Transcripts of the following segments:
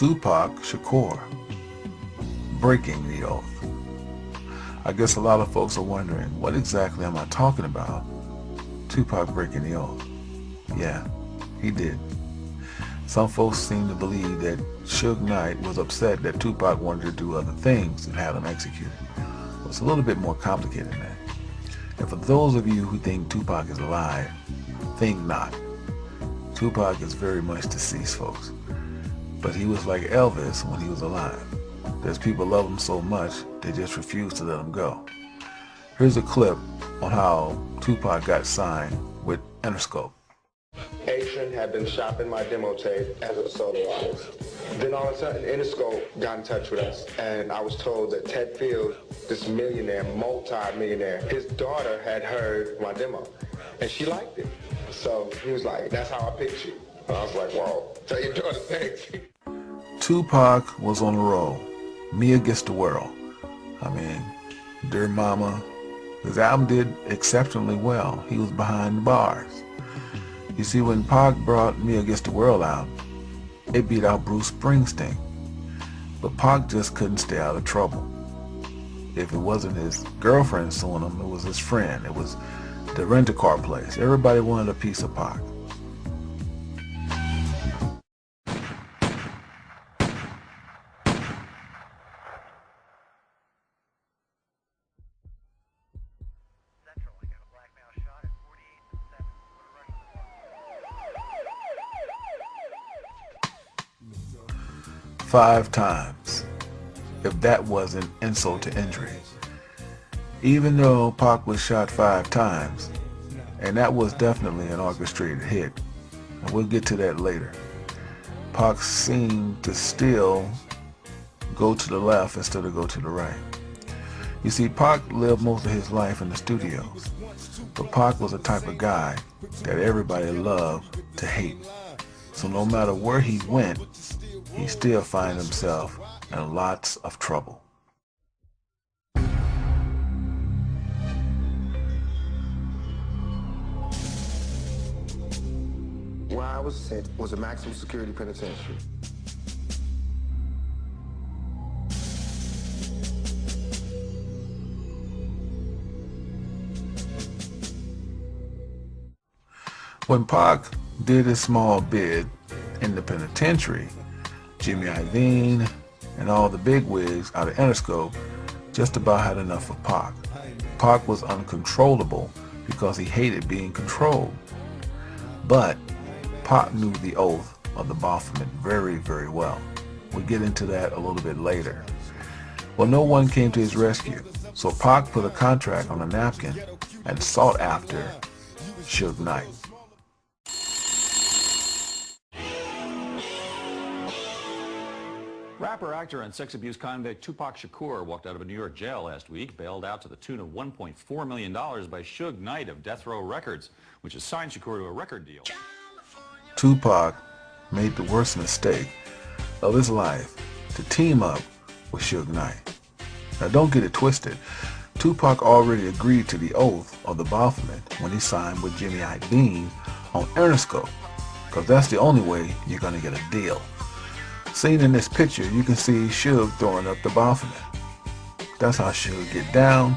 Tupac Shakur, breaking the oath. I guess a lot of folks are wondering, what exactly am I talking about? Tupac breaking the oath. Yeah, he did. Some folks seem to believe that Suge Knight was upset that Tupac wanted to do other things and had him executed. But it's a little bit more complicated than that. And for those of you who think Tupac is alive, think not. Tupac is very much deceased, folks. But he was like Elvis when he was alive. There's people love him so much, they just refuse to let him go. Here's a clip on how Tupac got signed with Interscope. Adrian had been shopping my demo tape as a solo artist. Then all of a sudden, Interscope got in touch with us, and I was told that Ted Fields, this millionaire, multi-millionaire, his daughter had heard my demo, and she liked it. So he was like, that's how I picked you. And I was like, whoa, tell your daughter thanks. Tupac was on a roll. Me Against the World. I mean, Dear Mama. His album did exceptionally well. He was behind the bars. You see, when Pac brought Me Against the World out, it beat out Bruce Springsteen. But Pac just couldn't stay out of trouble. If it wasn't his girlfriend suing him, it was his friend. It was the rent-a-car place. Everybody wanted a piece of Pac. Five times, if that wasn't insult to injury. Even though Pac was shot 5 times, and that was definitely an orchestrated hit, and we'll get to that later, Pac seemed to still go to the left instead of go to the right. You see, Pac lived most of his life in the studios, but Pac was the type of guy that everybody loved to hate. So no matter where he went, he still finds himself in lots of trouble. Where I was sent was a maximum security penitentiary. When Pac did his small bid in the penitentiary, Jimmy Iovine and all the bigwigs out of Interscope just about had enough of Pac. Pac was uncontrollable because he hated being controlled. But Pac knew the oath of the Baphomet very, very well. We'll get into that a little bit later. Well, no one came to his rescue, so Pac put a contract on a napkin and sought after Suge Knight. Rapper, actor, and sex abuse convict Tupac Shakur walked out of a New York jail last week, bailed out to the tune of $1.4 million by Suge Knight of Death Row Records, which has signed Shakur to a record deal. Tupac made the worst mistake of his life to team up with Suge Knight. Now don't get it twisted. Tupac already agreed to the oath of the Baphomet when he signed with Jimmy Iovine on Interscope, because that's the only way you're going to get a deal. Seen in this picture, you can see Suge throwing up the Baphomet. That's how Suge get down.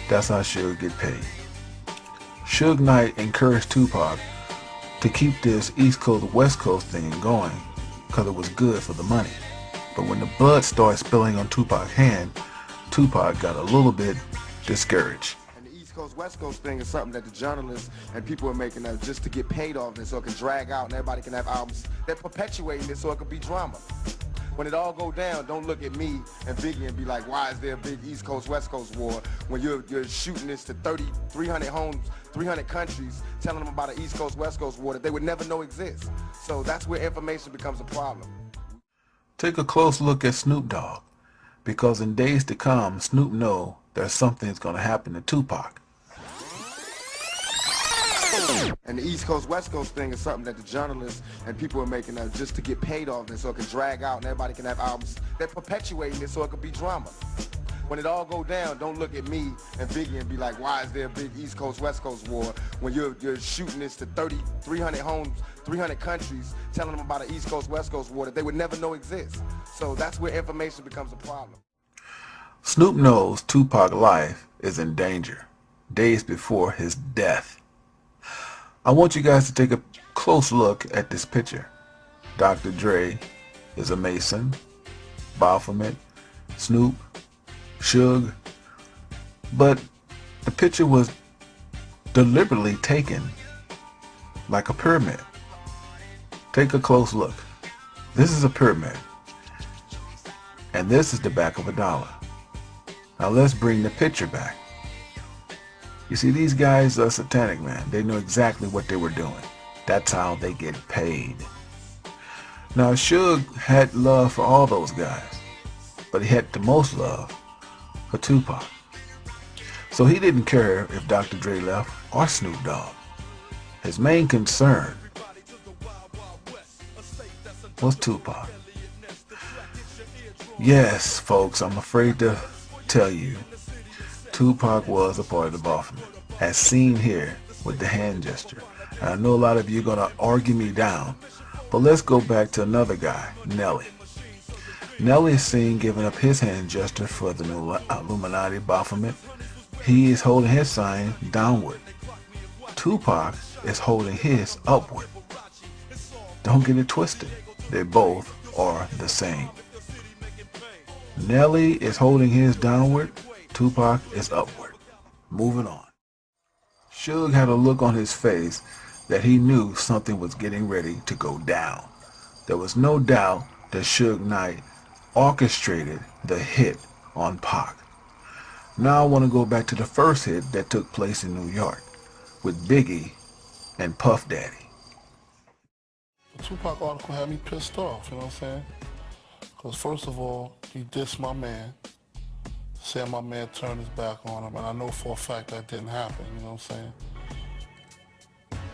That's how Suge get paid. Suge Knight encouraged Tupac to keep this East Coast West Coast thing going because it was good for the money. But when the blood started spilling on Tupac's hand, Tupac got a little bit discouraged. And the East Coast West Coast thing is something that the journalists and people are making that just to get paid off it so it can drag out and everybody can have albums. They're perpetuating it so it could be drama. When it all go down, don't look at me and Biggie and be like, why is there a big East Coast West Coast war when you're shooting this to 300 homes, 300 countries, telling them about an East Coast West Coast war that they would never know exists. So that's where information becomes a problem. Take a close look at Snoop Dogg, because in days to come, Snoop knows that something's going to happen to Tupac. And the East Coast West Coast thing is something that the journalists and people are making that just to get paid off it so it can drag out and everybody can have albums. They're perpetuating it so it could be drama. When it all go down, don't look at me and Biggie and be like, why is there a big East Coast, West Coast war when you're shooting this to 300 homes, 300 countries, telling them about an East Coast, West Coast war that they would never know exists. So that's where information becomes a problem. Snoop knows Tupac's life is in danger days before his death. I want you guys to take a close look at this picture. Dr. Dre is a Mason, Baphomet, Snoop, Suge, but the picture was deliberately taken like a pyramid. Take a close look. This is a pyramid, and this is the back of a dollar. Now let's bring the picture back. You see, these guys are satanic, man. They know exactly what they were doing. That's how they get paid. Now, Suge had love for all those guys, but he had the most love for Tupac. So he didn't care if Dr. Dre left or Snoop Dogg. His main concern was Tupac. Yes, folks, I'm afraid to tell you, Tupac was a part of the Baphomet, as seen here with the hand gesture. And I know a lot of you are going to argue me down, but let's go back to another guy, Nelly. Nelly is seen giving up his hand gesture for the Illuminati Baphomet. He is holding his sign downward. Tupac is holding his upward. Don't get it twisted. They both are the same. Nelly is holding his downward. Tupac is upward. Moving on. Suge had a look on his face that he knew something was getting ready to go down. There was no doubt that Suge Knight orchestrated the hit on Pac. Now I want to go back to the first hit that took place in New York with Biggie and Puff Daddy. The Tupac article had me pissed off, you know what I'm saying? Because first of all, he dissed my man, said my man turned his back on him, and I know for a fact that didn't happen, you know what I'm saying?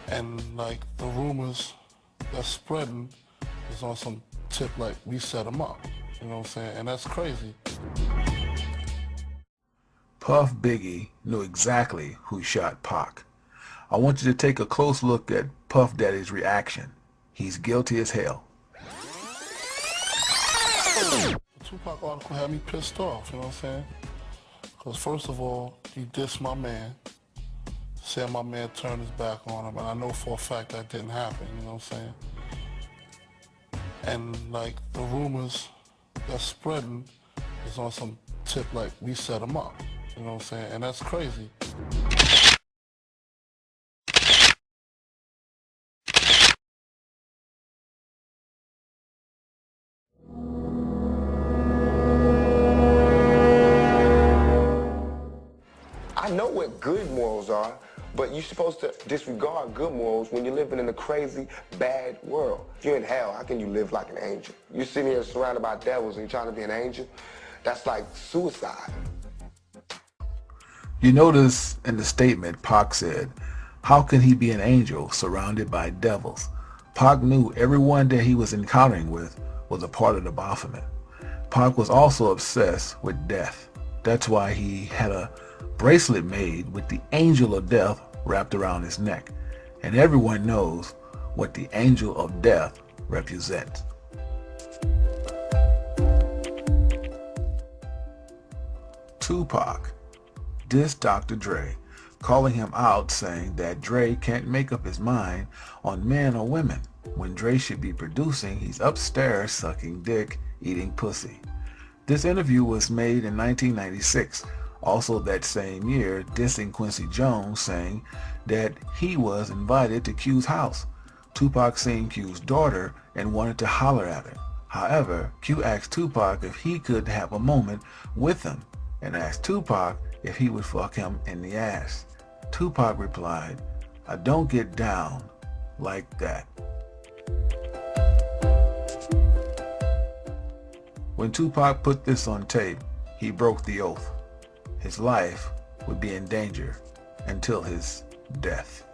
And like the rumors that's spreading is on some tip like we set him up, you know what I'm saying? And that's crazy. Puff Biggie knew exactly who shot Pac. I want you to take a close look at Puff Daddy's reaction. He's guilty as hell. The Tupac article had me pissed off, you know what I'm saying? Because first of all, he dissed my man, said my man turned his back on him, and I know for a fact that didn't happen, you know what I'm saying? And like the rumors that's spreading is on some tip like we set him up, you know what I'm saying? And that's crazy. I know what good morals are, but you're supposed to disregard good morals when you're living in a crazy, bad world. If you're in hell, how can you live like an angel? You're sitting here surrounded by devils and you're trying to be an angel? That's like suicide. You notice in the statement Pac said, how can he be an angel surrounded by devils? Pac knew everyone that he was encountering with was a part of the Baphomet. Pac was also obsessed with death. That's why he had a bracelet made with the angel of death wrapped around his neck. And everyone knows what the angel of death represents. Tupac dissed Dr. Dre, calling him out, saying that Dre can't make up his mind on men or women. When Dre should be producing, he's upstairs sucking dick, eating pussy. This interview was made in 1996. Also that same year, dissing Quincy Jones, saying that he was invited to Q's house. Tupac seen Q's daughter and wanted to holler at her. However, Q asked Tupac if he could have a moment with him and asked Tupac if he would fuck him in the ass. Tupac replied, "I don't get down like that." When Tupac put this on tape, he broke the oath. His life would be in danger until his death.